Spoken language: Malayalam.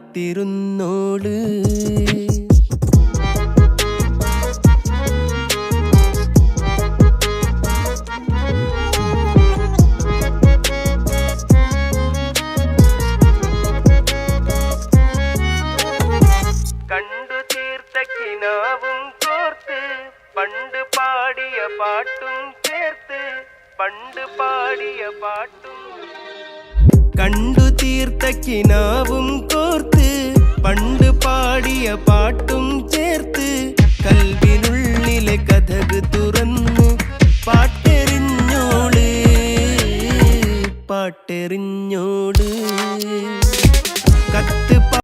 കാത്തിരുന്നോള്. കണ്ടു തീർത്ത കിനാവും കോർത്ത് പണ്ട് പാടിയ പാട്ടും ചേർത്ത് പണ്ട് പാടിയ പാട്ടും. കണ്ടു തീർത്ത കിനാവും കോർത്ത് പണ്ട് പാടിയ പാട്ടും